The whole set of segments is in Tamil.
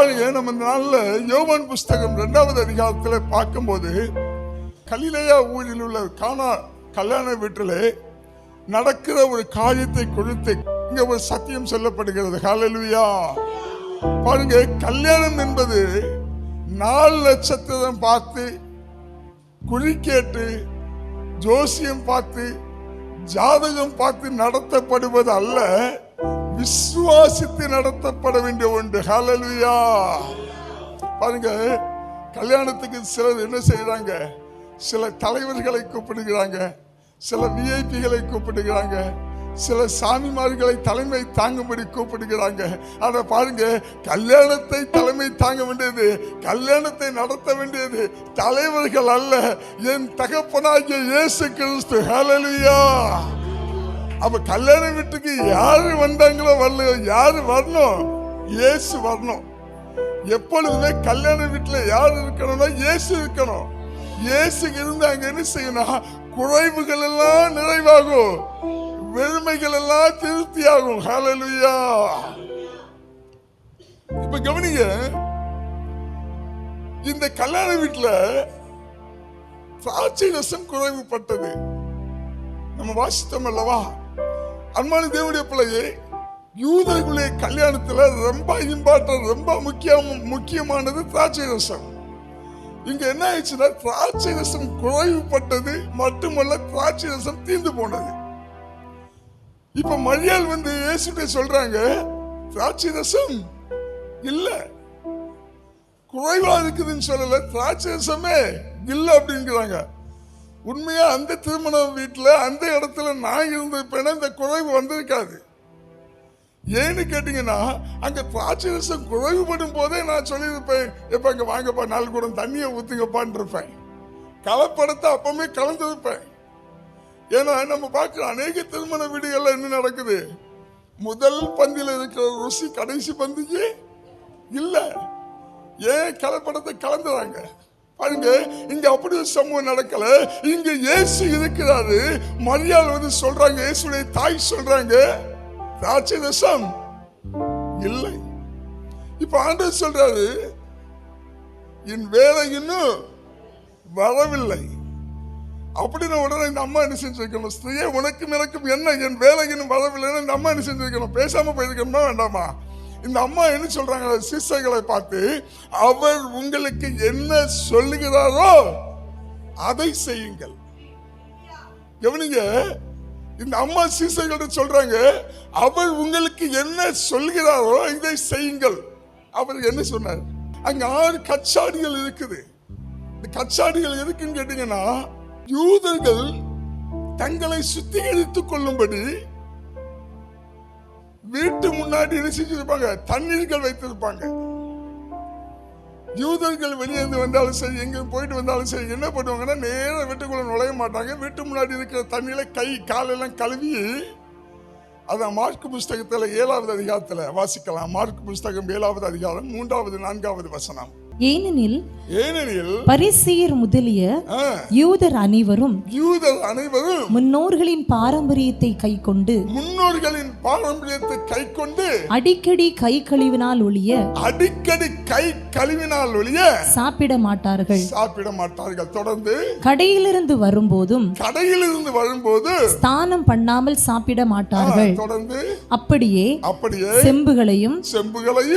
பாருங்க, நம்ம இந்த நாள்ல யோவான் புஸ்தகம் 2வது அதிகாரத்துல பார்க்கும்போது கலிலேயா ஊரில் உள்ள கானா கல்யாண வீட்டிலே நடக்கிற ஒரு காரியத்தை குறித்து இங்க ஒரு சத்தியம் சொல்லப்படுகிறது. ஹல்லேலூயா. பாருங்க, கல்யாணம் என்பது 4 நட்சத்திரம் பார்த்து, குறி கேட்டு, ஜோசியம் பார்த்து, ஜாதகம் பார்த்து நடத்தப்படுவது அல்ல, விசுவாசித்து நடத்தப்பட வேண்டிய ஒன்று. ஹல்லேலூயா. பாருங்க, கல்யாணத்துக்கு சிலர் என்ன செய்யறாங்க, சில தலைவர்களை கூப்பிடுகிறாங்க, சில விஐபிகளை கூப்பிடுகிறாங்க, சில சாமிமார்களை தலைமை தாங்கும்படி கூப்பிடுகிறாங்க. ஆனா பாருங்க, கல்யாணத்தை தலைமை தாங்க வேண்டியது, கல்யாணத்தை நடத்த வேண்டியது தலைவர்கள் அல்ல, என் தகப்பனாகிய இயேசு கிறிஸ்து. ஹல்லேலூயா. அப்ப கல்யாண வீட்டுக்கு யாரு வந்தாங்களோ வரலையோ, யாரு வரணும், இயேசு வரணும். எப்பொழுதுமே கல்யாண வீட்டுல யாரு இருக்கணும்னா இயேசு இருக்கணும். இயேசு இருந்தாங்க என்ன செய்யணும், குறைவுகள் எல்லாம் நிறைவாகும், வெறுமைகள் எல்லாம் திருப்தியாகும். ஹல்லேலூயா. இப்ப கவனிங்க, இந்த கல்யாண வீட்டுல திராட்சை ரசம் குறைவுபட்டது. நம்ம வாசித்தோம் அல்லவா? அன்பான தேவனுடைய பிள்ளையே, யூதர்களுடைய கல்யாணத்துல ரொம்ப இம்பார்ட்டன்ட், ரொம்ப முக்கியமானது திராட்சை ரசம். இங்க என்ன ஆயிடுச்சுன்னா, திராட்சை ரசம் குறைவுபட்டது மட்டுமல்ல, திராட்சை ரசம் தீர்ந்து போனது. இப்ப மரியாள் வந்து இயேசுட்ட சொல்றாங்க, திராட்சை ரசம் இல்ல, குறைவா இருக்குதுன்னு சொல்லல, திராட்சை ரசமே இல்ல அப்படிங்கிறாங்க. உண்மையா அந்த திருமண வீட்டுல அந்த இடத்துல நான் இருந்திருப்பேன்னா இந்த குறைவு வந்திருக்காது. ஏன்னு கேட்டீங்கன்னா, அங்க திராட்சை ரசம் குறைவுபடும் போதே நான் சொல்லியிருப்பேன், எப்ப அங்க வாங்கப்பா 4 குடம் தண்ணியை ஊத்துங்கப்பான்னு இருப்பேன். கலப்படத்தை அப்பவுமே கலந்துருப்பேன். ஏன்னா நம்ம பார்க்கிறோம், அநேக திருமண வீடுகள்ல என்ன நடக்குது, முதல் பந்தியில இருக்கிற ருசி கடைசி பந்திக்கு இல்ல. ஏன் கலப்படத்தை கலந்துறாங்க? பாருங்க, இங்க அப்படி ஒரு சம்பவம் நடக்கல. இங்க இயேசு இருக்கிறாரு. மரியாள் வந்து சொல்றாங்க, இயேசுடைய தாய் சொல்றாங்க, திராட்சை ரசம் இல்லை. இப்ப ஆண்டவர் சொல்றாரு, என் வேலை இன்னும் வரவில்லை. அப்படின்னு உடனே இந்த அம்மா என்ன செஞ்சிருக்கணும், ஸ்திரீயே உனக்கும் எனக்கும் என்ன, என் வேலை இன்னும் வரவில்லைன்னு இந்த அம்மா என்ன செஞ்சிருக்கணும், பேசாம போயிருக்கணுமா வேண்டாமா? இந்த அம்மா என்ன சொல்றாங்க, சிஷ்யர்களை பார்த்து, அவர் உங்களுக்கு என்ன சொல்லுகிறாரோ அதை செய்யுங்கள். கவனிங்க, இந்த அம்மா சிஷ்யர்கிட்ட சொல்றாங்க, அவர் உங்களுக்கு என்ன சொல்கிறாரோ இதை செய்யுங்கள். அவர் என்ன சொன்னார்? அங்க 6 கச்சாடிகள் இருக்குது. இந்த கச்சாடிகள் எதுக்குன்னு கேட்டீங்கன்னா, யூதர்கள் தங்களை சுத்திகரித்துக் கொள்ளும்படி வீட்டு முன்னாடி என்ன செஞ்சிருப்பாங்க, தண்ணீர்கள் வைத்திருப்பாங்க. யூதர்கள் வெளியே இருந்து வந்தாலும் சரி, எங்க போயிட்டு வந்தாலும் சரி, என்ன பண்ணுவாங்கன்னா, நேர வீட்டுக்குள்ள நுழைய மாட்டாங்க. வீட்டு முன்னாடி இருக்கிற தண்ணியில கை காலெல்லாம் கழுவி, அதான் மார்க்கு புஸ்தகத்துல 7வது அதிகாரத்துல வாசிக்கலாம். மார்க்கு புஸ்தகம் 7வது அதிகாரம் 3வது 4வது வசனம். ஏனெனில் பரிசேயர் முதலிய யூதர் அனைவரும் முன்னோர்களின் பாரம்பரியத்தை கைக்கொண்டு அடிக்கடி கை கழுவினால் ஒழிய சாப்பிட மாட்டார்கள். தொடர்ந்து கடையிலிருந்து வரும்போதும் ஸ்நானம் பண்ணாமல் சாப்பிட மாட்டார்கள். தொடர்ந்து அப்படியே செம்புகளையும்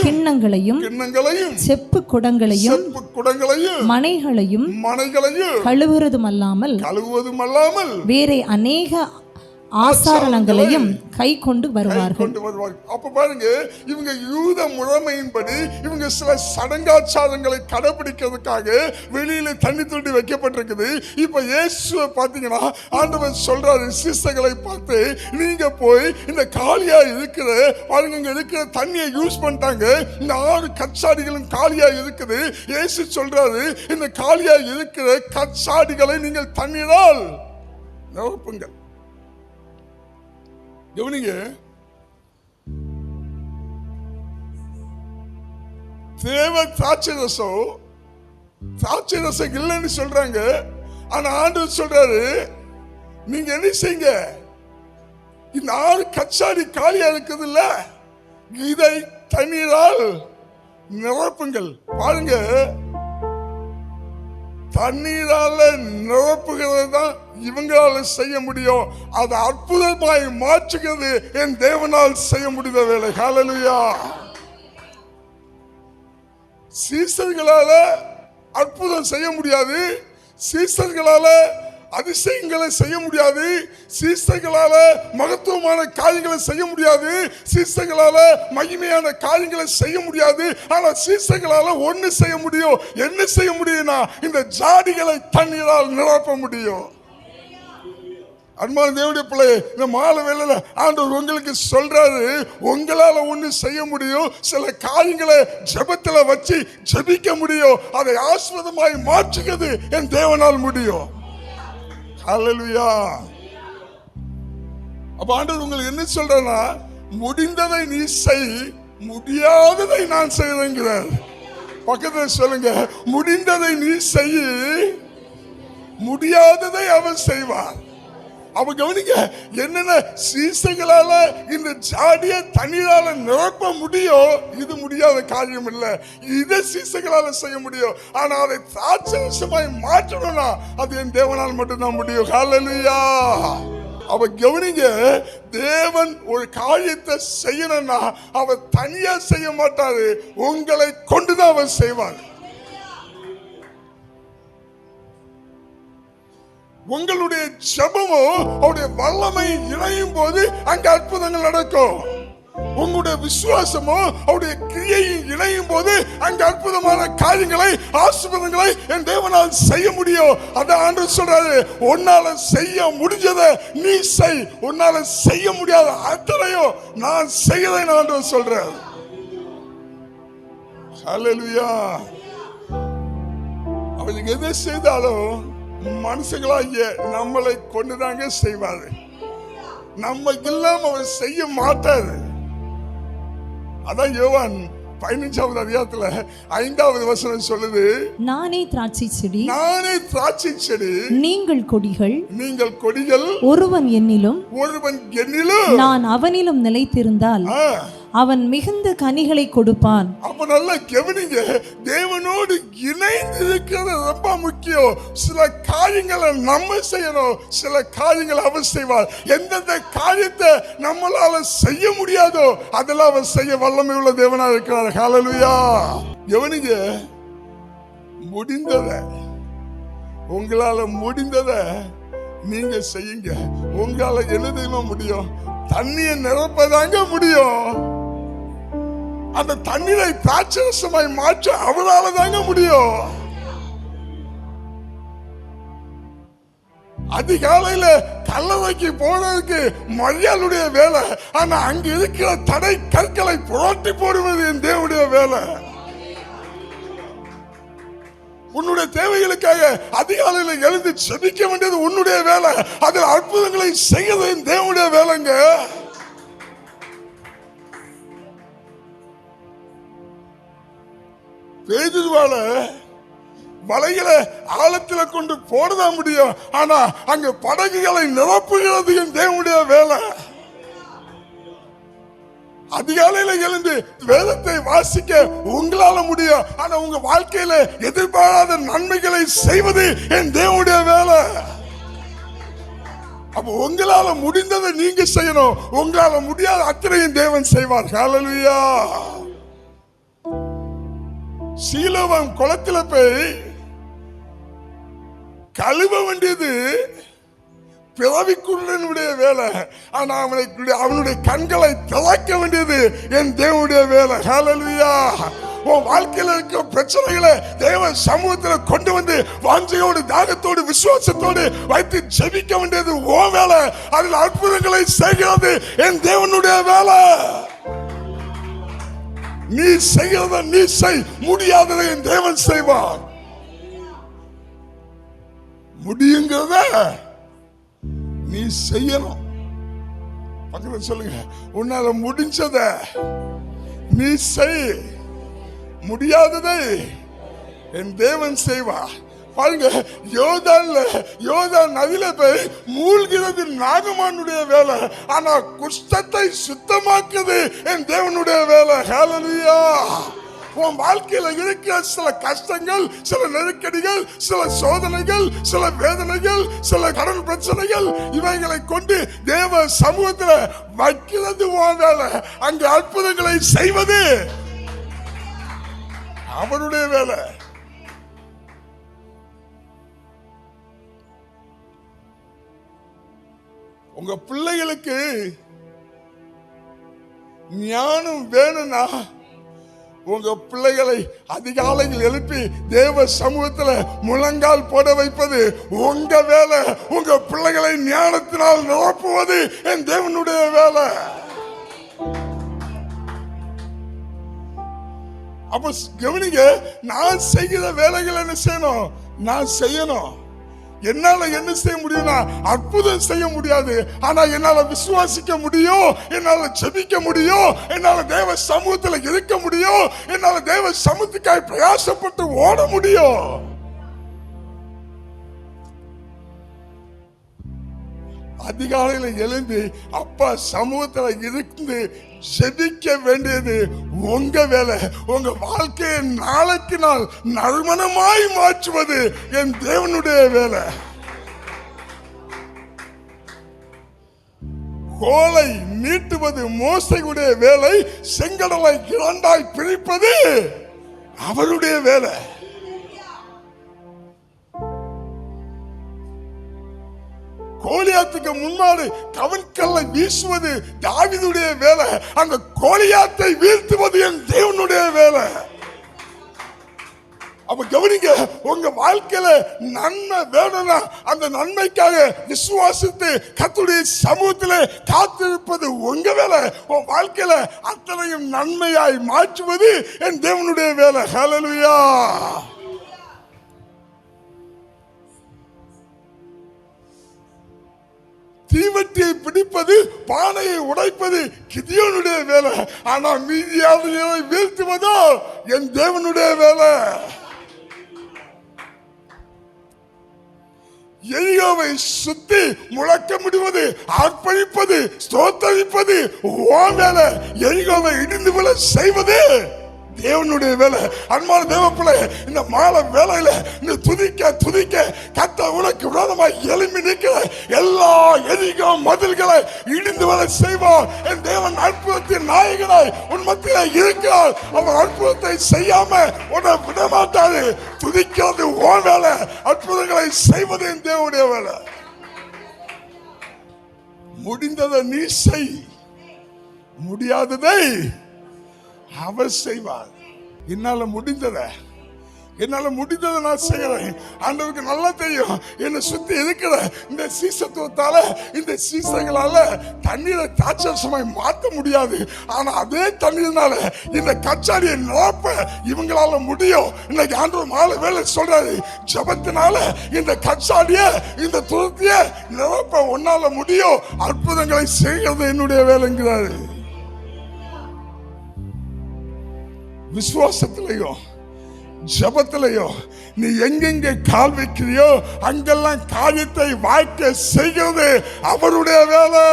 கிண்ணங்களையும் செப்பு குடங்களையும் மனைகளையும் கழுவுவதும் அல்லாமல் வேற அநேக ஆசாரணங்களையும் கை கொண்டு வருவார்கள். அப்ப பாருங்க, இவங்க யூத முறைமையின்படி இவங்க சில சடங்காச்சாரங்களை கடைபிடிக்கிறதுக்காக வெளியில தண்ணி தொட்டி வைக்கப்பட்டிருக்குது. இப்ப இயேசுவை பாத்தீங்கன்னா, ஆண்டவர் சொல்றாரு சிஷ்யர்களை பார்த்து, நீங்க போய் இந்த காலியா இருக்கிற பாருங்க, இங்க இருக்கிற தண்ணியை யூஸ் பண்ணிட்டாங்க, இந்த 6 கச்சாடிகளும் காலியா இருக்குது. இயேசு சொல்றாரு, இந்த காலியா இருக்கிற கச்சாடிகளை நீங்கள் தண்ணீரால் நிரப்புங்கள். கவனிங்க, தேவ திராட்சை ரசம் இல்லைன்னு சொல்றாங்க. ஆனா ஆண்டவர் சொல்றாரு, நீங்க என்ன செய்யுங்க, இந்த 6 கச்சாடி காலியா இருக்குது இல்ல, இதை தண்ணீரால் நிரப்புங்கள். பாருங்க, தண்ணீரால நிரப்புகிறது தான் இவங்களால செய்ய முடியும். அதை அற்புதமாய் மாற்றுகிறது என் தேவனால் செய்ய முடிந்த வேலை. ஹல்லேலூயா. சீசர்களால அற்புதம் செய்ய முடியாது, சீசர்களால அதிசயங்களை செய்ய முடியாது, சீசர்களால மகத்துவமான காரியங்களை செய்ய முடியாது, சீசர்களால மகிமையான காரியங்களை செய்ய முடியாது. ஆனா சீசர்களால ஒண்ணு செய்ய முடியும். என்ன செய்ய முடியும்னா இந்த ஜாடிகளை தண்ணீரால் நிரப்ப முடியும். அன்பான தேவனுடைய பிள்ளை, இந்த மாலை வேளையில ஆண்டவர் உங்களுக்கு சொல்றாரு, உங்களால ஒண்ணு செய்ய முடியும். சில காரியங்களை ஜெபத்துல வச்சு ஜெபிக்க முடியும். அதை ஆசீர்வாதமாய் மாற்றுகிறது என் தேவனால் முடியும். ஹல்லேலூயா. அப்ப ஆண்டவர் உங்களுக்கு என்ன சொல்றா, முடிந்ததை நீ செய், முடியாததை நான் செய்கிறேங்கிறார். பக்கத்தில் சொல்லுங்க, முடிந்ததை நீ செய், முடியாததை அவர் செய்வார். அவ கவனிங்க, என்னென்ன சீசைகளால இந்த ஜாடிய தண்ணீரால நிரப்ப முடியும். இது முடியாத காரியம் இல்லை, இதை சீசைகளால செய்ய முடியும். ஆனா அதை திராட்சரசமாய் மாற்றணும்னா அது என் தேவனால் மட்டும்தான் முடியும். ஹல்லேலூயா. அவ கவனிங்க, தேவன் ஒரு காரியத்தை செய்யணும்னா அவர் தனியா செய்ய மாட்டாரு, உங்களை கொண்டுதான் அவர் செய்வார். உங்களுடைய ஜெபமோ அவருடைய வல்லமை இணையும் போது அங்க அற்புதங்கள் நடக்கும். உங்களுடைய விசுவாசமோ அவருடைய கிரியையும் இணையும் போது அங்க அற்புதமான காரியங்களை, ஆசீர்வாதங்களை என் தேவனால் செய்ய முடியும். அதான் ஆண்டவர் சொல்றாரு, உன்னால செய்ய முடிஞ்சதை நீ செய், உன்னால செய்ய முடியாத அத்தனையோ நான் செய்யறேன் ஆண்டவர் சொல்றாரு. ஹல்லேலூயா. அவளுக்கு எதை செய்தாலும் மனுஷங்களாகிய நம்மளை கொண்டுதாங்க செய்வாரு. நம்ம இல்லாம அவர் செய்ய மாட்டாரு. அதான் யோவான் 15வது அதிகாரத்துல 5வது வசனம் சொல்லுது, நானே திராட்சை செடி, நானே திராட்சை செடி, நீங்கள் கொடிகள், நீங்கள் கொடிகள். ஒருவன் என்னிலும் நான் அவனிலும் நிலைத்திருந்தால் அவன் மிகுந்த கனிகளை கொடுப்பான். அப்ப நல்லா கவனிங்க, தேவனோடு இணைந்து இருக்கிறது ரொம்ப முக்கியம். சில காரியங்களை நம்ம செய்யணும், சில காரியங்களை அவர் செய்வார். எந்தெந்த காரியத்தை நம்மளால செய்ய முடியாதோ அதெல்லாம் அவர் செய்ய வல்லமை உள்ள தேவனா இருக்கிறார். ஹல்லேலூயா. கவனிங்க, முடிந்தத, உங்களால முடிந்தத நீங்க செய்யுங்க. உங்களால எழுதவே முடியும், தண்ணியை நிரப்பதாங்க முடியும். அந்த தண்ணீரை திராட்சரசமாய் மாற்ற அவரால தாங்க முடியும். அதிகாலையில கல்லறைக்கு போனதுக்கு மரியாளுடைய வேலை, ஆனா அங்க இருக்கிற தடை கற்களை புரட்டி போடுவது என் தேவனுடைய வேலை. உன்னுடைய தேவைகளுக்காக அதிகாலையில எழுந்து செபிக்க வேண்டியது உன்னுடைய வேலை. அதில் அற்புதங்களை செய்வது என் தேவனுடைய வேலைங்க. பேதுருவால வலைகளை ஆழத்துல கொண்டு போடதான் முடியும், ஆனா அங்க படகுகளை நிரப்புகிறது என் தேவனுடைய வேலை. அதிகாலையில எழுந்து வேதத்தை வாசிக்க உங்களால முடியும், ஆனா உங்க வாழ்க்கையில எதிர்பாராத நன்மைகளை செய்வது என் தேவனுடைய வேலை. அப்ப உங்களால முடிந்ததை நீங்க செய்யணும், உங்களால முடியாத அத்தனையும் தேவன் செய்வார். ஹல்லேலூயா. சீலோவாம் குளத்துல போய் கழுவ வேண்டியது பிறவிக்குள்ளனுடைய வேலை, ஆனா அவனுடைய கண்களை திறக்க வேண்டியது என் தேவனுடைய வேலை. ஹல்லேலூயா. உன் வாழ்க்கையில இருக்க பிரச்சனைகளை தேவ சமூகத்தில் கொண்டு வந்து வாஞ்சையோடு, தாகத்தோடு, விசுவாசத்தோடு வைத்து ஜெபிக்க வேண்டியது உன் வேலை. அதில் அற்புதங்களை செய்கிறது என் தேவனுடைய வேலை. நீ செய்யறத நீ செய், முடியாததை என் தேவன் செய்வார். முடியுங்கிறத நீ செய்யணும். பக்கத்துல சொல்லுங்க, உன்னால முடிஞ்சத நீ செய், முடியாததை என் தேவன் செய்வார். பாருங்க, யோர்தான் நதியில போய் மூழ்கிறது நாகமானுடைய வேலை, ஆனா குஷ்டத்தை சுத்தமாக்குது என் தேவனுடைய வேலை. ஹல்லேலூயா. உன் வாழ்க்கையில இருக்கிற சில கஷ்டங்கள், சில நெருக்கடிகள், சில சோதனைகள், சில வேதனைகள், சில கடன் பிரச்சனைகள், இவைகளை கொண்டு தேவ சமூகத்தில் வைக்கிறது உன் வேலை. அங்கு அற்புதங்களை செய்வது அவருடைய வேலை. உங்க பிள்ளைகளுக்கு ஞானம் வேணும்னா உங்க பிள்ளைகளை அதிகாலையில் எழுப்பி தேவ சமூகத்தில் முழங்கால் போட வைப்பது உங்க வேலை. உங்க பிள்ளைகளை ஞானத்தினால் நிரப்புவது என் தேவனுடைய வேலை. அப்ப கவனிங்க, நான் செய்கிற வேலைகள் என்ன செய்யணும்? நான் செய்யணும். என்னால என்ன செய்ய முடியும்னா அற்புதம் செய்ய முடியாது, ஆனா என்னால விசுவாசிக்க முடியும், என்னால ஜெபிக்க முடியும், என்னால தேவ சமூகத்தில் இருக்க முடியும், என்னால தேவ சமூகத்துக்காக பிரயாசப்பட்டு ஓட முடியும். அதிகாலையில எழுந்து அப்பா சமூகத்துல இருந்து ஜெபிக்க வேண்டியது உங்க வேலை. உங்க வாழ்க்கையை நாளுக்கு நாள் நறுமணமாய் மாற்றுவது என் தேவனுடைய வேலை. கோலை நீட்டுவது மோசையுடைய வேலை, செங்கடலை இரண்டாய் பிரிப்பது அவருடைய வேலை. கோலியாத்துக்கு முன்னாடி கவன்கல்லை வீசுவது தாவீதுடைய வேலை. அந்த கோலியாத்தை வீழ்த்துவது என் தேவனுடைய வேலை. அப்ப கவனிங்க, உங்க வாழ்க்கையில நன்மை வேணும்னா அந்த நன்மைக்காக விசுவாசித்து கர்த்தருடைய சமூகத்திலே காத்திருப்பது உங்க வேலை. உன் வாழ்க்கையில அத்தனையும் நன்மையாய் மாற்றுவது என் தேவனுடைய வேலை. ஹல்லேலூயா. தீவட்டியை பிடிப்பது, பானையை உடைப்பது கிதியோனுடைய வேலை. ஆனா மீதியானவர்களை வீழ்த்துவதோ என் தேவனுடைய வேலை. எரிகோவை சுத்தி முழக்கமிடுவது, ஆர்ப்பரிப்பது, ஸ்தோத்தரிப்பது உன் வேலை. எரிகோவை இடிந்து விழ செய்வது தேவனுடைய வேலை. அன்பான தேவ பிள்ளை, இந்த மாலை வேலையில இந்த துதிக்க துதிக்க கர்த்தர் உனக்கு விரோதமாய் எழும்பி நிற்கிற எல்லா எரிகோ மதில்களை இடிந்து வர செய்வார். என் தேவன் அற்புதத்தின் நாயகனாய் உன் மத்தியில இருக்கிறார். அவர் அற்புதத்தை செய்யாம உன்னை விட மாட்டாரு. துதிக்கிறது உன் வேலை, அற்புதங்களை செய்வது என் தேவனுடைய வேலை. முடிந்ததை நீ செய், முடியாததை அவர் செய்வார். என்னால முடிந்ததை நான் செய்யறேன். ஆண்டவருக்கு நல்லா தெரியும் என்னை சுத்தி இருக்கிற இந்த சீசத்துவத்தால, இந்த சீசங்களால தண்ணீரை தாட்சமாய் மாற்ற முடியாது. ஆனா அதே தண்ணீர்னால இந்த கச்சாடியை நிரப்ப இவங்களால முடியும். இன்னைக்கு ஆண்டவர் மாலை வேலை சொல்றாரு, ஜபத்தினால இந்த கச்சாடிய, இந்த துருத்திய நிரப்ப உன்னால முடியும். அற்புதங்களை செய்கிறது என்னுடைய வேலைங்கிறாரு. விசுவாசத்திலையோ ஜபத்திலையோ நீ எங்கெங்க கால் வைக்கிறியோ அங்கெல்லாம் காரியத்தை வாய்க்க செய்கிறது அவருடைய வேலை.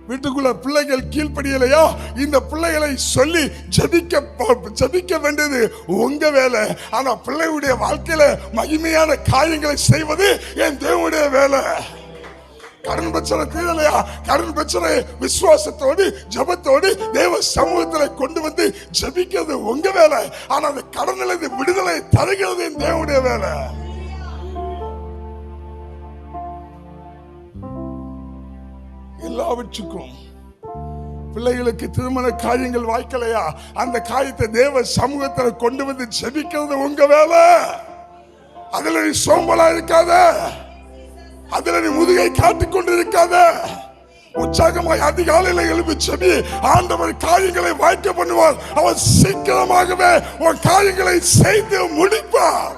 வீட்டுக்குள்ள பிள்ளைகள் கீழ்ப்படியலையா, இந்த பிள்ளைகளை சொல்லி ஜபிக்க வேண்டியது உங்க வேலை. ஆனா பிள்ளையுடைய வாழ்க்கையில மகிமையான காரியங்களை செய்வது என் தேவனுடைய வேலை. கடன் பிரச்சனை தீரலையா, கடன் பிரச்சனை விசுவாசத்தோடு ஜபத்தோடு தேவ சமூகத்தில் கொண்டு வந்து ஜபிக்கிறது உங்க வேலை. ஆனா அந்த கடனிலிருந்து விடுதலை தருகிறது என் தேவனுடைய வேலை. எல்லாவற்றுக்கும் பிள்ளைகளுக்கு திருமண காரியங்கள் வாய்க்கலையா, அந்த காரியத்தை தேவ சமூகத்தில் கொண்டு வந்து ஜபிக்கிறது உங்க வேலை. அதுல நீ சோம்பலா இருக்காத, அதுல நீ முதுகை காட்டிக் கொண்டு இருக்காத. உற்சாகமாய் அதிகாலையில் எழுப்பி செபி. ஆண்டவர் காரியங்களை வாய்க்க பண்ணுவார். அவர் சீக்கிரமாகவே உன் காரியங்களை செய்து முடிப்பார்.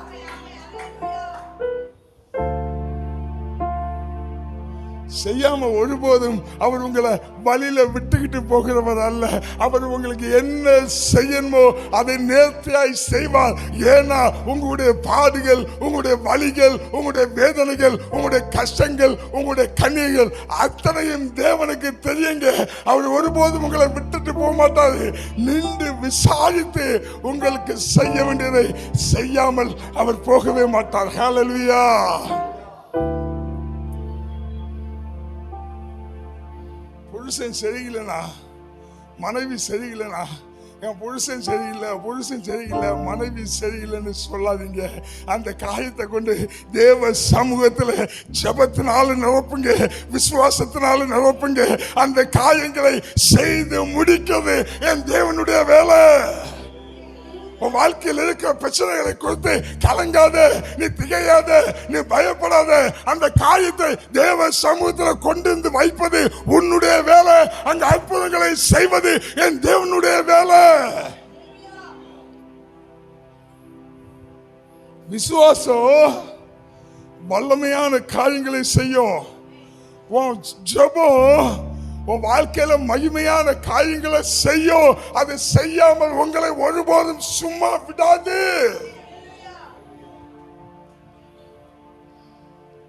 செய்யாம ஒருபோதும் அவர் உங்களை வழியில விட்டுக்கிட்டு போகிறவர் அல்ல. அவர் உங்களுக்கு என்ன செய்யணுமோ அதை நேர்த்தியாய் செய்வார். ஏன்னா உங்களுடைய பாடுகள், உங்களுடைய வலிகள், உங்களுடைய வேதனைகள், உங்களுடைய கஷ்டங்கள், உங்களுடைய கண்ணீர்கள் அத்தனையும் தேவனுக்கு தெரியுங்க. அவர் ஒருபோதும் உங்களை விட்டுட்டு போக மாட்டாரு. நின்று விசாரித்து உங்களுக்கு செய்ய வேண்டியதை செய்யாமல் அவர் போகவே மாட்டார். ஹல்லேலூயா. புருஷன் சரியில்லைனா, மனைவி சரியில்லைனா, என் புருஷன் சரியில்லை மனைவி சரியில்லைன்னு சொல்லாதீங்க. அந்த காயத்தை கொண்டு தேவ சமூகத்தில் ஜெபத்தினால நிரப்புங்க, விசுவாசத்தினால நிரப்புங்க. அந்த காயங்களை செய்து முடிக்கிறது என் தேவனுடைய வேலை. உன் வாழ்க்கையில் இருக்கிற பிரச்சனைகளை குறித்து கலங்காத, நீ திகையாத, நீ பயப்படாத. அந்த காயத்தை தேவ சமூகத்தில் கொண்டு வந்து வைப்பது உன்னுடைய வேலை. அந்த அற்புதங்களை செய்வது என் தேவனுடைய வேலை. விசுவாசம் வல்லமையான காரியங்களை செய்யும். உன் ஜெபம் உன் வாழ்க்கையில மகிமையான காரியங்களை செய்யும். அதை செய்யாமல் உங்களை ஒருபோதும் சும்மா விடாது.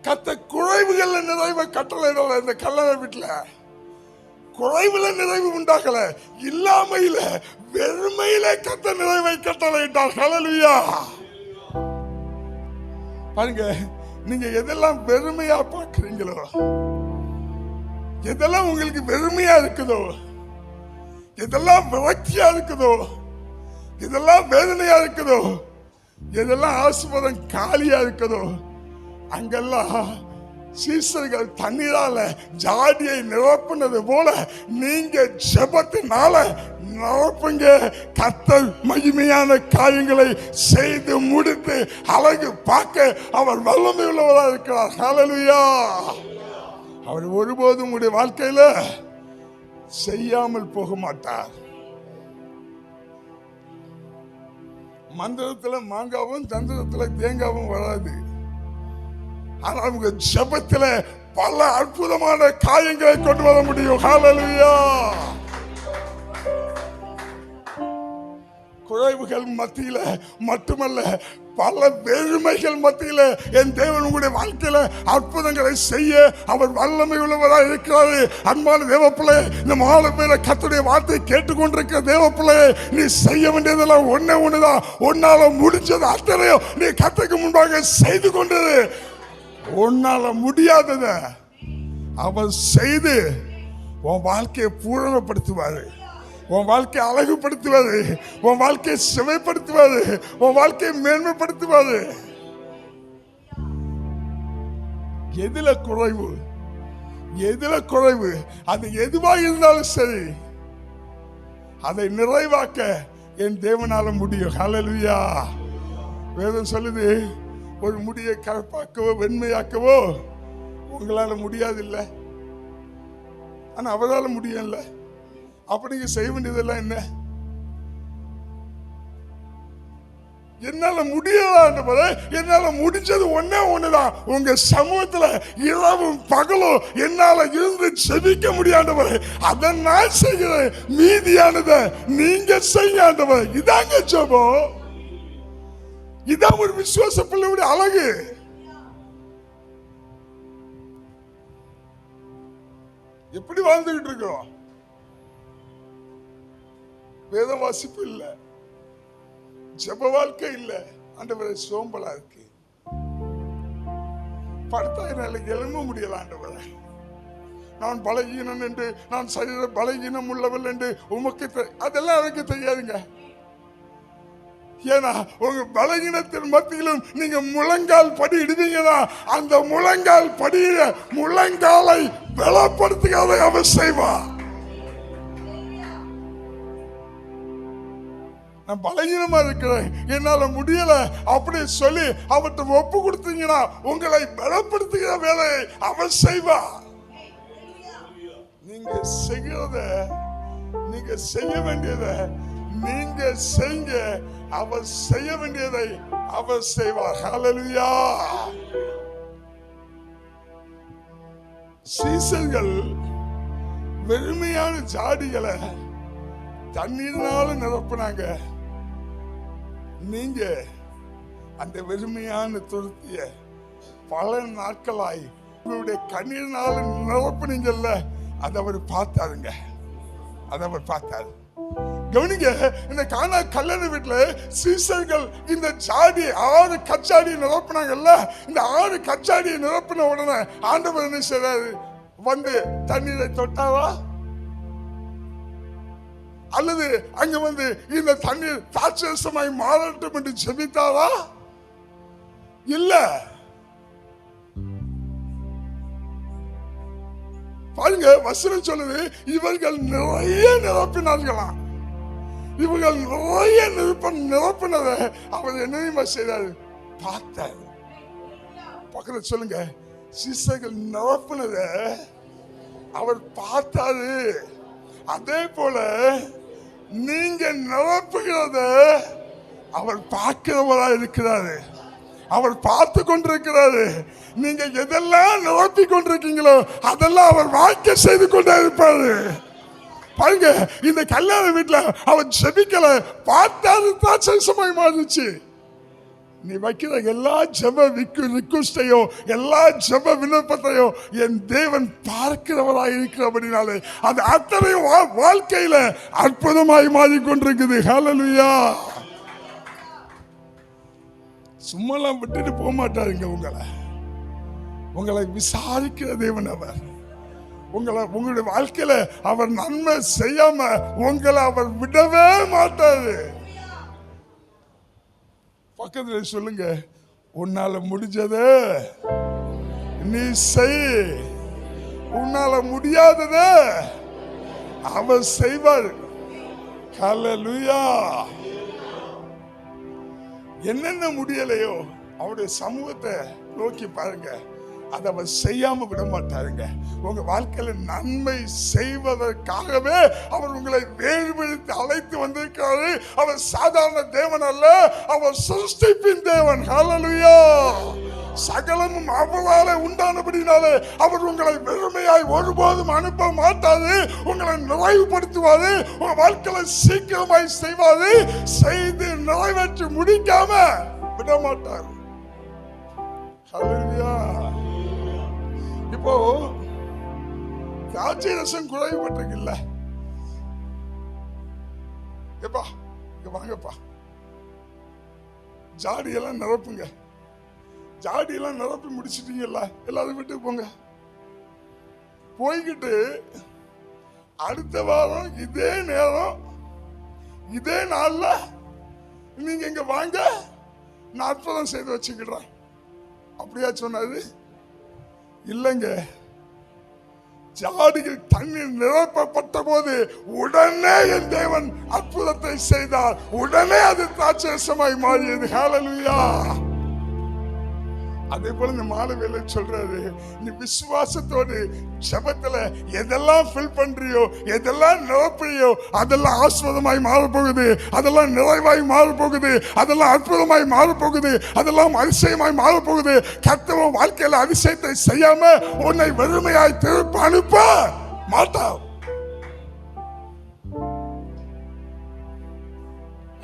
கத்த குறைவுகள்ல நிறைவு கட்டளையிடல. இந்த கல்யாண வீட்டுல குறைவுல நிறைவு உண்டாகல, இல்லாமையில வெறுமையில கத்த நிறைவை கட்டளையிட்டார். ஹல்லேலூயா. பாருங்க, நீங்க எதெல்லாம் வெறுமையா பார்க்கிறீங்களோ, எதெல்லாம் உங்களுக்கு வெறுமையா இருக்குதோ, எதெல்லாம் விரக்தியா இருக்குதோ, எதெல்லாம் வேதனையா இருக்குதோ, எதெல்லாம் ஆசீர்வாதம் காலியா இருக்குதோ, அங்கெல்லாம் சீசர்கள் தண்ணீரால ஜாடியை நிரப்புனது போல நீங்க ஜெபத்தினால நிரப்புங்க. கர்த்தர் மகிமையான காரியங்களை செய்து முடித்து அழகு பார்க்க அவர் வல்லமை உள்ளவராக இருக்கிறார். ஹல்லேலூயா. அவர் ஒருபோதும் உடைய வாழ்க்கையில செய்யாமல் போக மாட்டார். மந்திரத்துல மாங்காவும் தந்திரத்துல தேங்காவும் வராது. ஆனால் உங்க ஜெபத்துல பல அற்புதமான காரியங்களை கொண்டு வர முடியும். ஹல்லேலூயா. குறைவுகள் மத்தியில மட்டுமல்ல, பல வெறுமைகள் மத்தியில என் தேவன் உங்களுடைய வாழ்க்கையில அற்புதங்களை செய்ய அவர் வல்லமை உள்ளவராக இருக்கிறாரு. அன்பான தேவப்பிள்ளை, இந்த மாலை பேர கர்த்தருடைய வார்த்தை கேட்டுக்கொண்டிருக்கிற தேவப்பிள்ளை, நீ செய்ய வேண்டியதெல்லாம் ஒண்ணுதான். உன்னால முடிஞ்சது அத்தனையும் நீ கர்த்தருக்கு முன்பாக செய்து கொண்டது. உன்னால முடியாதத அவர் செய்து உன் வாழ்க்கையை பூரணப்படுத்துவாரு, உன் வாழ்க்கையை அழகுபடுத்துவாரு, உன் வாழ்க்கையை செவைப்படுத்துவாரு, உன் வாழ்க்கையை மேன்மைப்படுத்துவாரு. எதுல குறைவு, எதுல குறைவு, அது எதுவாக இருந்தாலும் சரி, அதை நிறைவாக்க என் தேவனால முடியும். ஹல்லேலூயா. வேதம் சொல்லுது, ஒரு முடியை கருப்பாக்கவோ வெண்மையாக்கவோ உங்களால முடியாது இல்ல, ஆனா அவரால் முடியல. அப்ப நீங்க செய்ய வேண்டியதெல்லாம் என்ன? என்னால முடியல, என்னால முடிஞ்சது ஒண்ணுதான். உங்க சமூகத்துல இரவும் பகலும் என்னால இருந்து செபிக்க முடியாதவர், அதை நான் செய்கிறேன். மீதியானதை நீங்க செய்யாதவர். இதாங்க ஜெபம். இதான் ஒரு விசுவாச பிள்ளையுடைய அழகு. எப்படி வாழ்ந்துகிட்டு இருக்கிறோம்? வேத வாசிப்பு இல்ல, ஜெப வாழ்க்கை இல்ல. ஆண்டவரே சோம்பலா இருக்கு, படுத்தா என்னால எழும்ப முடியல. ஆண்டவரே, நான் பலகீனம் என்று, நான் சரீர பலகீனம் உள்ளவள் என்று உமக்கு அதெல்லாம் எனக்கு தெரியாதுங்க. ஏன்னா உங்க பலகீனத்தின் மத்தியிலும் நீங்க முழங்கால் படி இடுவீங்கன்னா, அந்த முழங்கால் படியில முழங்காலை பலப்படுத்துகிறதை அவர் செய்வார். நான் பலகீனமா இருக்கிறேன், என்னால முடியல அப்படி சொல்லி அவர்கிட்ட ஒப்பு கொடுத்தீங்கன்னா உங்களை பலப்படுத்துகிற வேலையை அவர் செய்வார். நீங்க செய்யறத, நீங்க செய்ய வேண்டியத நீங்க செய்ய, அவர் செய்ய வேண்டியதை அவர் செய்வார். ஹல்லேலூயா. சீசர்கள் வெறுமையான ஜாடிகளை தண்ணீர்னால நிரப்புனாங்க. நீங்க அந்த வெறுமையான துருத்திய பல நாட்களாய் உங்களுடைய கண்ணீர்னால நிரப்புனீங்கல்ல, அதை அவர் பார்த்தாருங்க. அதை அவர் பார்த்தாரு. கவனிங்க, இந்த கானா கல்யாண வீட்டுல சீசர்கள் இந்த ஜாடி 6 கச்சாடி நிரப்புனாங்கல்ல. இந்த 6 கச்சாடியை நிரப்பின உடனே ஆண்டவர் என்ன செய்றாரு? வந்து தண்ணீரை தொட்டாவா? அல்லது அங்க வந்து இந்த தண்ணீர் தாட்சமாய் மாறட்டும் என்று ஜெபித்தாரா? இல்ல. பாருங்க, வசனம் சொல்லுது, இவர்கள் நிறைய நிரப்பினார்களாம். இவர்கள் நிறைய நிரப்பினதை அவர் என்னையுமா செய்தாரு? பார்த்தார். பக்கத்துல சொல்லுங்க, சீசர்கள் நிரப்பினதை அவர் பார்த்தாரு. அதே போல நீங்க நிரப்புகிறத அவர் பார்க்கிறவரா இருக்கிறாரு. அவர் பார்த்து கொண்டிருக்கிறாரு. நீங்க எதெல்லாம் நிரப்பி கொண்டிருக்கீங்களோ அதெல்லாம் அவர் வாய்க்க செய்து கொண்டே இருப்பாரு. பாருங்க, இந்த கல்யாண வீட்டுல அவர் ஜெபிக்கல, பார்த்தாரு, தாட்சமாய் மாறிச்சு. நீ வைக்கிற எல்லா ஜெப ரிக்வெஸ்டையோ எல்லா ஜெப விண்ணப்பத்தையோ என் தேவன் பார்க்கிறவராய் இருக்கிறபடினாலே அது அத்தனையும் வாழ்க்கையில அற்புதமாய் மாறிக்கொண்டிருக்குது. ஹல்லேலூயா. சும்மாலாம் விட்டுட்டு போக மாட்டாருங்க. உங்களை விசாரிக்கிற தேவன் அவர். உங்களுடைய வாழ்க்கையில அவர் நன்மை செய்யாம உங்களை அவர் விடவே மாட்டாரு. பக்கத்துல சொல்லுங்க, உன்னால முடிஞ்சத நீ செய், உன்னால முடியாதத அவர் செய்வார். ஹல்லேலூயா. என்னென்ன முடியலையோ அவருடைய சமூகத்தை நோக்கி பாருங்க, அதை அவர் செய்யாம விட மாட்டாருங்க. உங்க வாழ்க்கையில நன்மை செய்வதற்காகவே அவர் உங்களை வேறுபடுத்தி அழைத்து வந்திருக்கிறாரு. அவர் சாதாரண தேவன் அல்ல, அவர் சிருஷ்டிப்பின் தேவன். ஹல்லேலூயா. சகலமும் அவராலே உண்டானபடினாலே அவர் உங்களை வெறுமையாய் ஒருபோதும் அனுப்ப மாட்டாரு. உங்களை நிறைவுபடுத்துவாரு. உங்க வாழ்க்கையில சீக்கிரமாய் செய்வாரு. செய்து நிறைவேற்றி முடிக்காம விட மாட்டார். ஹல்லேலூயா. இப்போ திராட்சை ரசம் குறைவுபட்டிருக்குல்ல, எப்பா இங்க வாங்கப்பா, ஜாடியெல்லாம் நிரப்புங்க. ஜாடியெல்லாம் நிரப்பி முடிச்சிட்டீங்கல்ல, எல்லாரும் வீட்டுக்கு போங்க. போய்கிட்டு அடுத்த வாரம் இதே நேரம் இதே நாள்ல நீங்க இங்க வாங்க, நான் அற்புதம் செய்து வச்சுக்கிறேன். அப்படியா சொன்னாரு? இல்லைங்க. ஜாடியில் தண்ணீர் நிரப்பப்பட்ட போது உடனே என் தேவன் அற்புதத்தை செய்தார். உடனே அது திராட்சரசமாய் மாறியது. ஹல்லேலூயா. அதே போல இந்த மாலை வேளை சொல்றாரு, நீ விசுவாசத்தோடு ஜெபத்துல எதெல்லாம் ஃபில் பண்றியோ எதெல்லாம் நிரப்புறியோ அதெல்லாம் ஆசீர்வாதமாய் மாறப்போகுது. அதெல்லாம் நிறைவாய் மாறப்போகுது. அதெல்லாம் அற்புதமாய் மாறப்போகுது. அதெல்லாம் அதிசயமாய் மாறப்போகுது. கர்த்தர் வாழ்க்கையில அதிசயத்தை செய்யாம உன்னை வெறுமையாய் திருப்ப அனுப்ப மாட்டார்.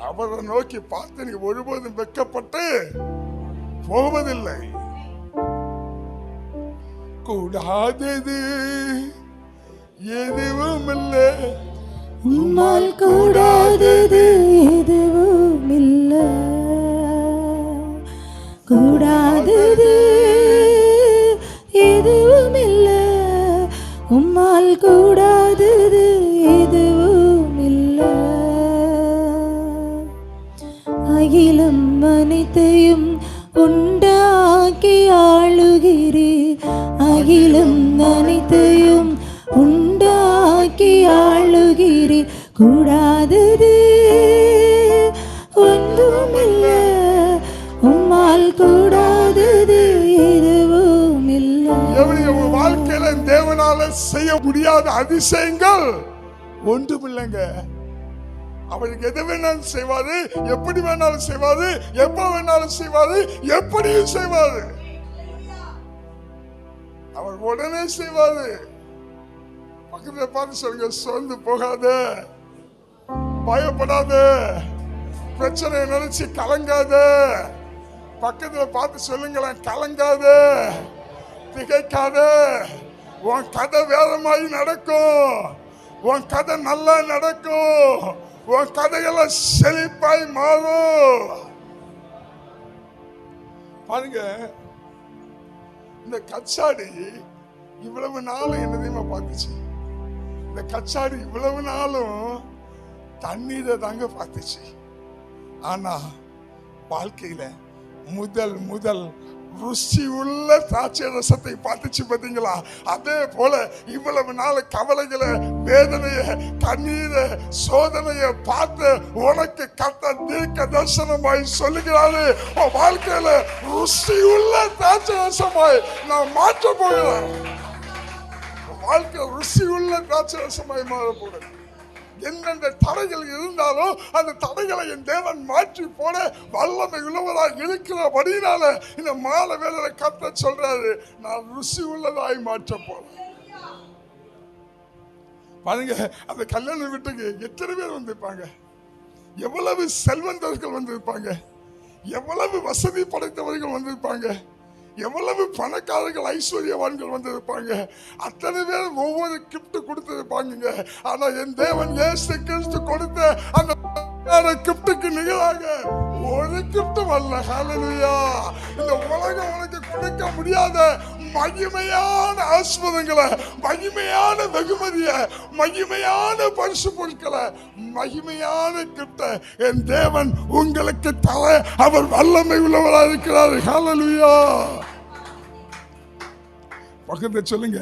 அவரை நோக்கி பார்த்து நீ ஒருபோதும் வெட்கப்பட்டு போவதில்லை. கூடாதது எதுவும் இல்லை, உம்மால் கூடாதது எதுவும் இல்லை. கூடாதது எதுவும் இல்லை, உம்மால் கூடாதது எதுவும் இல்லை. அகிலம் அனைத்தையும் உண்டாக்கி ஆளுகிறீர். அகிலம் அனைத்தையும் உண்டாக்கி ஆளுகிறீர். கூடாதது ஒன்றுமில்லை, உம்மால் கூடாதது எதுவும் இல்லை. உங்க வாழ்க்கையில தேவனால செய்ய முடியாத அதிசயங்கள் ஒன்றுமில்லைங்க. அவருக்கு எது வேணாலும் செய்வாரு, எப்படி வேணாலும் செய்வாரு, எப்ப வேணாலும் செய்வாரு, எப்படியும் செய்வாரு. அவர் உடனே செய்வாரு. பக்கத்துல பார்த்து சொல்லுங்க, சோர்ந்து போகாத, பயப்படாத, பிரச்சனையை நினைச்சு கலங்காத. பக்கத்துல பார்த்து சொல்லுங்களேன், கலங்காத, திகைக்காத. உன் கதை வேறமாய் நடக்கும். உன் கதை நல்லா நடக்கும். உன் கதையெல்லாம் செழிப்பாய் மாறும். பாருங்க, இந்த கச்சாடி இவ்வளவு நாளும் என்ன தெரியுமா பார்த்துச்சு? இந்த கச்சாடி இவ்வளவு நாளும் தண்ணீரை தாங்க பார்த்துச்சு. ஆனா வாழ்க்கையில முதல் முதல் ருசி உள்ள திராட்சை ரசத்தை பார்த்துச்சு. பாத்தீங்களா? அதே போல இவ்வளவு நாள் கவலைகளை, வேதனைய, கண்ணீரை, சோதனைய பார்த்து உனக்கு கர்த்தர் தீர்க்க தரிசனமாய் சொல்லுகிறாரு, வாழ்க்கையில ருசி உள்ள திராட்சை ரசமாய் நான் மாற்ற போகிறேன். வாழ்க்கை ருசி உள்ள திராட்சை ரசமாய் மாற போகிறேன். எந்தெந்த தடைகள் இருந்தாலும் அந்த தடைகளை என் தேவன் மாற்றி போட வல்லமை உள்ளவராக இருக்கிறபடினால இந்த மாலை வேளையில கர்த்தர் சொல்றாரு, நான் ருசி உள்ளதாய் மாற்ற போறேன். பாருங்க, அந்த கல்யாண வீட்டுக்கு எத்தனை பேர் வந்திருப்பாங்க? எவ்வளவு செல்வந்தர்கள் வந்திருப்பாங்க, எவ்வளவு வசதி படைத்தவர்கள் வந்திருப்பாங்க, எவ்வளவு பணக்காரர்கள், ஐஸ்வர்யவான்கள் வந்திருப்பாங்க. அத்தனை பேர் ஒவ்வொரு கிஃப்ட் கொடுத்திருப்பாங்க. ஆனா என் தேவன் இயேசு கிறிஸ்து கொடுத்த அந்த கிஃப்ட்டுக்கு நிகராக ஒரு கிஃப்ட் வரல. ஹல்லேலூயா! இந்த உலகம் உனக்கு கொடுக்க முடியாத மகிமையான ஆசீர்வாதங்களை, மகிமையான வெகுமதியை, மகிமையான பரிசு பொருட்களை, மகிமையான கிஃப்ட என் தேவன் உங்களுக்கு தர அவர் வல்லமை உள்ளவராக இருக்கிறார். ஹல்லேலூயா! பக்கத்துல சொல்லுங்க,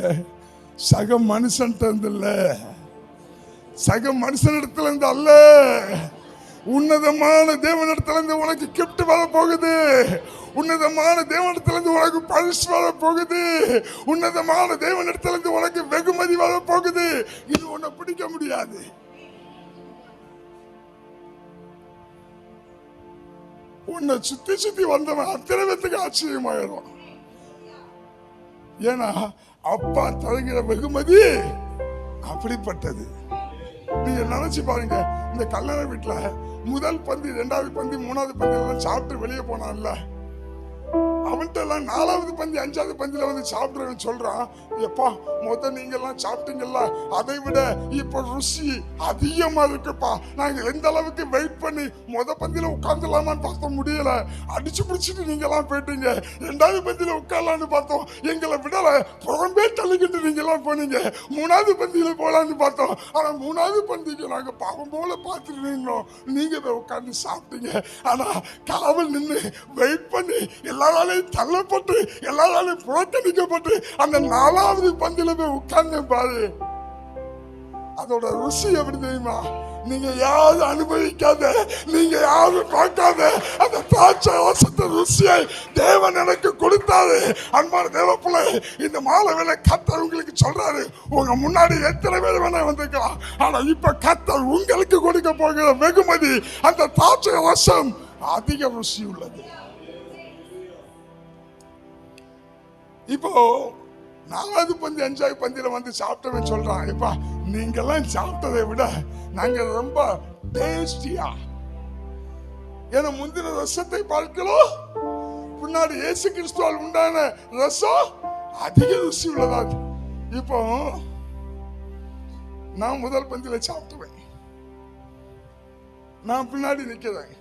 சக மனுஷன் இல்ல, சக மனுஷனிடத்துல இருந்து அல்ல, உன்னதமான தேவனிடத்திலிருந்து உனக்கு கிஃப்ட் வர போகுது. உன்னதமான தேவனிடத்திலிருந்து உனக்கு பரிசு வர போகுது. உன்னதமான தேவனிடத்திலிருந்து உனக்கு வெகுமதி வர போகுது. இது உன்னை பிடிக்க முடியாது. உன்னை சுத்தி சுத்தி வந்தவன் அத்தனை பேத்துக்கு ஆச்சரியமாயிடும். ஏன்னா அப்பா தருகிற வெகுமதி அப்படிப்பட்டது. நீங்க நினைச்சு பாருங்க, இந்த கல்யாண வீட்டுல முதல் பந்தி, 2வது பந்தி, 3வது பந்தி எல்லாம் சாப்பிட்டு வெளியே போனான்ல, அவன்கிட்ட எல்லாம் 4வது பந்தி, 5வது பந்தியில வந்து சாப்பிடுறேன்னு சொல்றான். எப்பா, நீங்க எல்லாம் சாப்பிட்டீங்கல்ல, அதை விட இப்ப ருசி அதிகமா இருக்குப்பா. நாங்க எந்த அளவுக்கு வெயிட் பண்ணி பந்தியில உட்கார்ந்துலாமான்னு பார்த்தோம், முடியல. அடிச்சு பிடிச்சிட்டு நீங்க எல்லாம் போயிட்டீங்க. 2வது பந்தியில உட்காரலான்னு பார்த்தோம், எங்களை விடல, புறம்பே தள்ளிக்கிட்டு நீங்க எல்லாம் போனீங்க. 3வது பந்தியில போலான்னு பார்த்தோம், ஆனா 3வது பந்திக்கு நாங்க பாவம் போல பார்த்துட்டு இருந்தோம். நீங்க போய் உட்கார்ந்து சாப்பிட்டீங்க. ஆனா காவல் நின்று வெயிட் பண்ணி எல்லாராலையும் தள்ளப்பட்டு, எல்லாராலையும் புறக்கணிக்கப்பட்டு அந்த 4வது பந்தியில போய் உட்கார்ந்து பாரு. அதோட ருசி எப்படி தெரியுமா? நீங்க யாரும் அனுபவிக்காத, நீங்க யாரும் பார்க்காத அந்த திராட்சை ரசத்தை ருசியை தேவன் எனக்கு கொடுத்தாரு. அன்பான தேவப்பிள்ளை, இந்த மாலை வேளை கர்த்தர் உங்களுக்கு சொல்றாரு, உங்க முன்னாடி எத்தனை பேர் வேணா வந்திருக்கலாம், ஆனா இப்ப கர்த்தர் உங்களுக்கு கொடுக்க போகிற வெகுமதி அந்த திராட்சை ரசம் அதிக ருசி உள்ளது. இப்போ 4வது பந்தி, 5வது பந்தியில வந்து சாப்பிட்டவன் சொல்றான், இப்பா நீங்கெல்லாம் சாப்பிட்டதை விட நாங்க ரொம்ப டேஸ்டியா, ஏன்னா முந்தின ரசத்தை பார்க்கலாம், பின்னாடி இயேசு கிறிஸ்துவால் உண்டான ரசம் அதிக ருசி உள்ளதா. இப்போ நான் முதல் பந்தியில சாப்பிட்டுவேன், நான் பின்னாடி நிக்கிறேன்.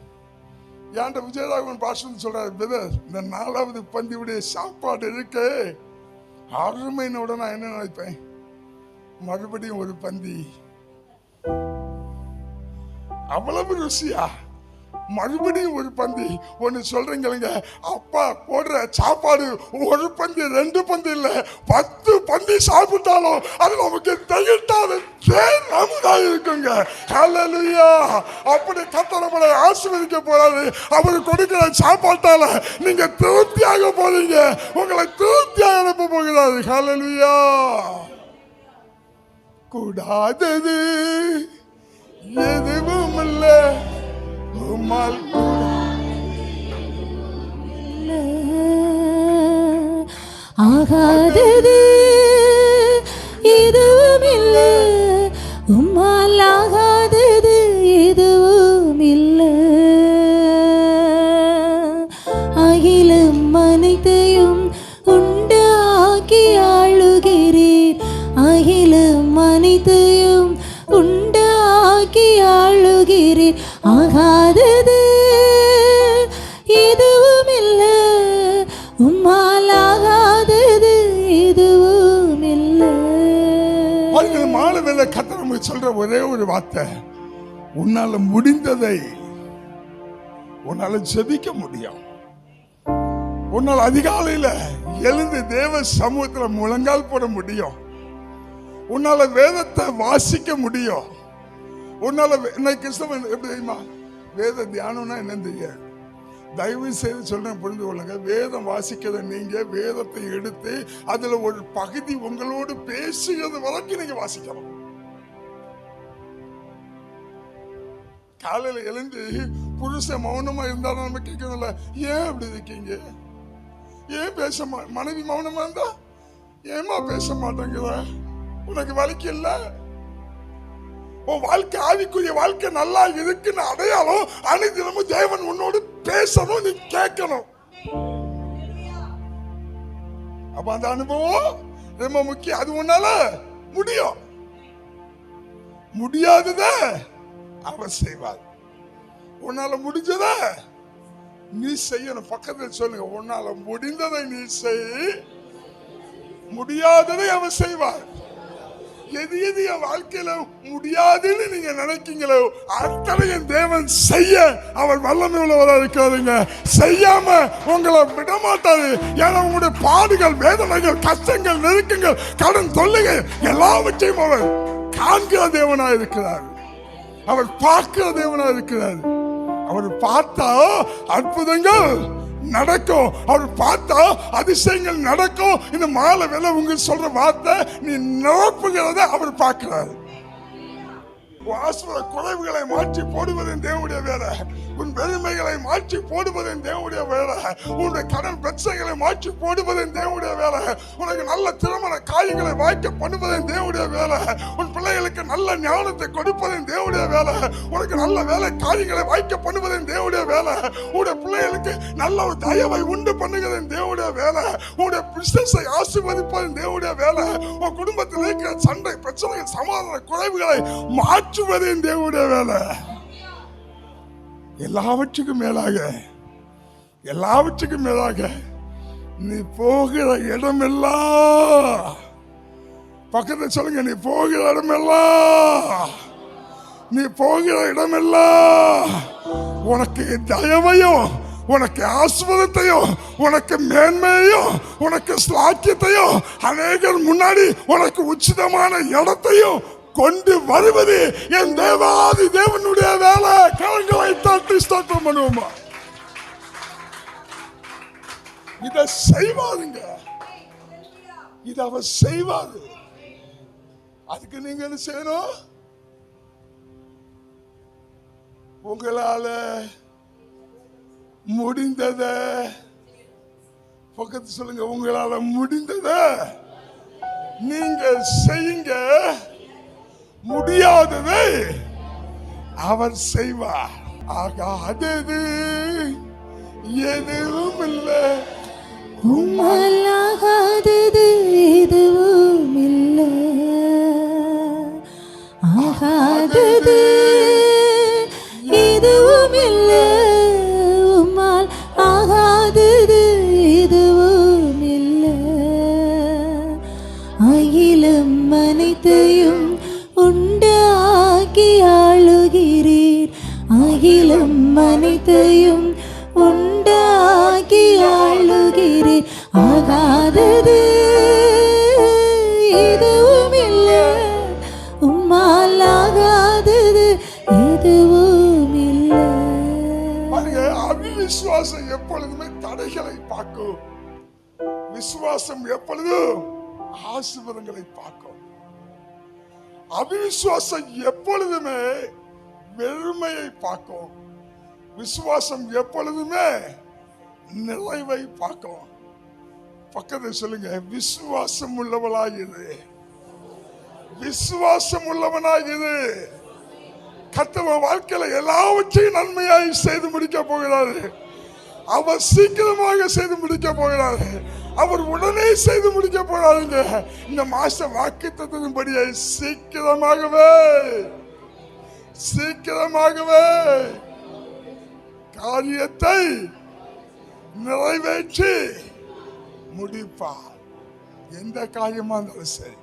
ஏன்ட்ட விஜயராகவன் பாஷன் சொல்றாரு, பிரதர், இந்த 4வது பந்தியுடைய சாப்பாடு இருக்கு அருமைனோட நான் என்ன நினைப்பேன், மறுபடியும் ஒரு பந்தி, அவ்வளவு ருசியா, மறுபடியும் ஒரு பந்தி. ஒன்னு சொல்றீங்க, அப்பா போடுற சாப்பாடு ஒரு பந்தி 2 பந்தி இல்ல, 10 பந்தி சாப்பிட்டாலும் அது நமக்கு திகட்டாத தேனாக இருக்குங்க. ஹல்லேலூயா! அப்படி கர்த்தர் நம்மளை ஆசீர்வதிக்க போறாரு. அவர் கொடுக்கிற சாப்பாட்டால நீங்க திருப்தியாக போறீங்க, உங்களை திருப்தியாக அனுப்ப போகிறாரு. ஹல்லேலூயா! கூடாதது எதுவும் இல்ல, ஆகாதது ஆகாதது எதுவும் இல்லை, உம்மால் ஆகாதது எதுவும் இல்லை. மாலை வேலை கர்த்தர் நமக்கு சொல்ற ஒரே ஒரு வார்த்தை, உன்னால முடிந்ததை உன்னால ஜெபிக்க முடியும். உன்னால் அதிகாலையில எழுந்து தேவ சமூகத்துல முழங்கால் போட முடியும். உன்னால வேதத்தை வாசிக்க முடியும். உன்னால இன்னைக்கு கிறிஸ்தவன் எப்படி தெரியுமா, வேத தியானம்னா என்னன்னு தெரியாது. தயவு செய்து சொல்றேன், புரிந்து கொள்ளுங்க. வேதம் வாசிக்கிறத நீங்க வேதத்தை எடுத்து அதுல ஒரு பகுதி உங்களோடு பேசுகிறது வரைக்கும் நீங்க வாசிக்கலாம். காலையில எழுந்து புருஷன் மௌனமா இருந்தாலும் நம்ம கேட்கறதில்ல, ஏன் அப்படி இருக்கீங்க, ஏன் பேச மனைவி மௌனமா இருந்தா ஏமா பேச மாட்டேங்கிற, உனக்கு வலிக்கு இல்ல, உன் வாழ்க்கை ஆவிக்குரிய வாழ்க்கை நல்லா இருக்குன்னு அடையாளம் அனைத்தினமும் தேவன் உன்னோடு பேசணும், நீ கேட்கணும். அப்ப அந்த அனுபவம் ரொம்ப முக்கியம். அது உன்னால முடியும், முடியாதத அவர் செய்வார். உன்னால முடிஞ்சத நீ செய்யணும். பக்கத்தில் சொல்லுங்க, உன்னால முடிந்ததை நீ செய், முடியாததை அவர் செய்வார். எது எது என் வாழ்க்கையில முடியாதுன்னு நீங்க நினைக்கீங்களோ அத்தனையும் தேவன் செய்ய அவர் வல்லமை உள்ளவராக இருக்காதுங்க. செய்யாம உங்களை விட மாட்டாரு. ஏன்னா உங்களுடைய பாடுகள், வேதனைகள், கஷ்டங்கள், நெருக்கங்கள், கடன் தொல்லைகள் எல்லாவற்றையும் அவர் காண்கிற தேவனா இருக்கிறார். அவர் பார்க்கிற தேவனா இருக்கிறார். அவர் பார்த்தா அற்புதங்கள் நடக்கும், அவர் பார்த்தா அதிசயங்கள் நடக்கும். இந்த மாலை வேலை உங்களுக்கு சொல்ற வார்த்தை, நீ நிரப்புகிறத அவர் பார்க்கிறார். குறைவுகளை மாற்றி போடுவது தேவனுடைய வேலை. உன் பெருமைகளை மாற்றி போடுவது தேவனுடைய வேலை. உன்னுடைய கடன் பிரச்சனைகளை மாற்றி போடுவது தேவனுடைய வேலை. உனக்கு நல்ல திருமண காரியங்களை வாய்க்க பண்ணுவது தேவனுடைய வேலை. உன் பிள்ளைகளுக்கு நல்ல ஞானத்தை கொடுப்பது தேவனுடைய வேலை. உனக்கு நல்ல வேலை காரியங்களை வாய்க்க பண்ணுவது தேவனுடைய வேலை. உன்னுடைய பிள்ளைகளுக்கு நல்ல ஒரு தயவை உண்டு பண்ணுகிறது தேவனுடைய வேலை. உன்னுடைய பிசினஸை ஆசீர்வதிப்பது தேவனுடைய வேலை. உன் குடும்பத்தில் இருக்கிற சண்டை பிரச்சனைகள் சமாதான குறைவுகளை மாற்றுவது தேவனுடைய வேலை. எல்லாவற்றுக்கும் மேலாக நீ போகிற இடமெல்லாம், பக்கத்துல சொல்லுங்க, நீ போகிற இடமெல்லாம் உனக்கு தயவையும், உனக்கு ஆசீர்வாதத்தையும், உனக்கு மேன்மையையும், உனக்கு ஸ்லாக்கியத்தையும், அநேகர் முன்னாடி உனக்கு உச்சிதமான இடத்தையும் கொண்டு வருவது என் தேவாதி தேவனுடைய வேலை. கரங்களை தட்டி ஸ்தோத்திரம் பண்ணுவோமா? இத செய்வாருங்க, இத அவர் செய்வாரு. அதுக்கு நீங்க என்ன செய்யணும்? உங்களால முடிந்தத பக்கத்து சொல்லுங்க, உங்களால முடிந்தத நீங்க செய்யுங்க, முடியாததை அவர் செய்வார். ஆகாதது எதுவும் இல்லை, உம்மால் ஆகாதது எதுவும் இல்லை, ஆகாதது எதுவும் இல்லை, உம்மால் ஆகாதது எதுவும் இல்லை. அகிலம் அனைத்தையும் உண்டாக்கி ஆளுகிறீர், அகிலம் அனைத்தையும் உண்டாக்கி ஆளுகிறீர். ஆகாதது எதுவும் இல்லை, உம்மால் ஆகாதது எதுவும் இல்லை. அவிசுவாசம் எப்பொழுதுமே தடைகளை பார்க்கும், விசுவாசம் எப்பொழுதும் ஆசீர்வாதங்களை பார்க்கும். அவிசுவாசம் எப்பொழுதுமே வெறுமையை பார்க்கும், விசுவாசம் எப்பொழுதுமே நிறைவை பார்க்கும். பக்கத்தில் சொல்லுங்க, விசுவாசம் உள்ளவனாகிறது, விசுவாசம் உள்ளவனாகிறது. கர்த்தர் வாழ்க்கையில எல்லாவற்றையும் நன்மையாய் செய்து முடிக்க போகிறாரு. அவர் சீக்கிரமாக செய்து முடிக்க போகிறாரு. அவர் உடனே செய்து முடிக்க போறாருங்க. இந்த மாச வாக்குத்தத்தின்படியே சீக்கிரமாகவே சீக்கிரமாகவே காரியத்தை நிறைவேற்றி முடிப்பார். எந்த காரியமா இருந்தாலும் சரி,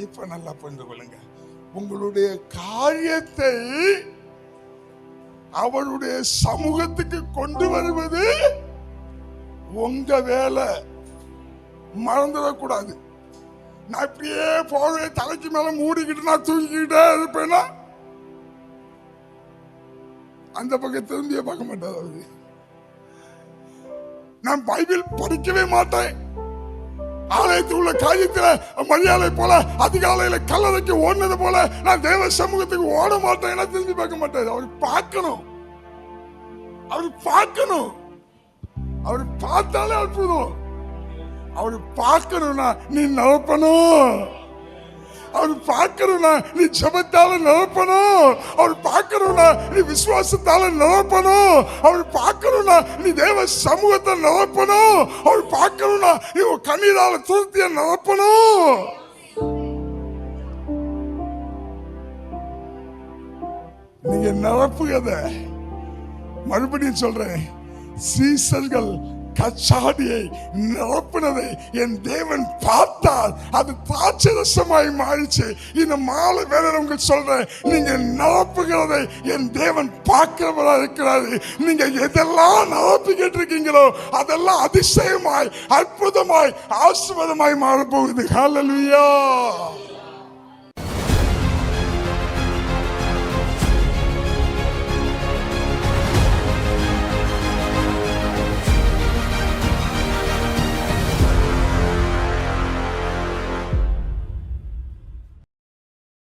இப்ப நல்லா புரிந்து கொள்ளுங்க. உங்களுடைய காரியத்தை அவருடைய சமூகத்துக்கு கொண்டு வருவது உங்க வேலை. மறந்துடக்கூடாது. நான் இப்படியே போவே தலைக்கு மேல மூடிக்கிட்டு நான் தூங்கிக்கிட்டே இருப்பேன்னா அந்த பக்கம் திரும்பிய பார்க்க மாட்டார் அவரு. நான் பைபிள் படிக்கவே மாட்டேன். ஆலயத்தில் உள்ள காரியத்தில் மரியாதை போல அதிகாலையில கல்லறைக்கு ஓடுனது போல நான் தேவ சமூகத்துக்கு ஓட மாட்டேன். திரும்பி பார்க்க மாட்டேன். அவர் பார்க்கணும். அவர் பார்க்கணும். அவர் பார்த்தாலே அற்புதம். அவர் பார்க்கணும்னா நீ நிரப்பணும். அவர் பார்க்கணும்னா நீ ஜெபத்தால நிரப்பணும். அவர் பார்க்கணும்னா நீ விசுவாசத்தால நிரப்பணும். அவர் பார்க்கணும்னா நீ தேவ சமூகத்தை நிரப்பணும். அவர் பார்க்கணும்னா நீ கண்ணீரால துருத்திய நிரப்பணும். நீங்க நிரப்புகிறத மறுபடியும் சொல்றேன். சீசர்கள் கச்சாடியை நிரப்பினதை என் தேவன் பார்த்தார். அது திராட்சை ரசமாய் மாறிச்சு. இந்த மாலை வேலை உங்களுக்கு சொல்றேன், நீங்க நிரப்புகிறதை என் தேவன் பார்க்கிறவரா இருக்கிறாரு. நீங்க எதெல்லாம் நிரப்பிக்கிட்டு இருக்கீங்களோ அதெல்லாம் அதிசயமாய், அற்புதமாய், ஆசீர்வாதமாய் மாறப்போகுது. ஹல்லேலூயா.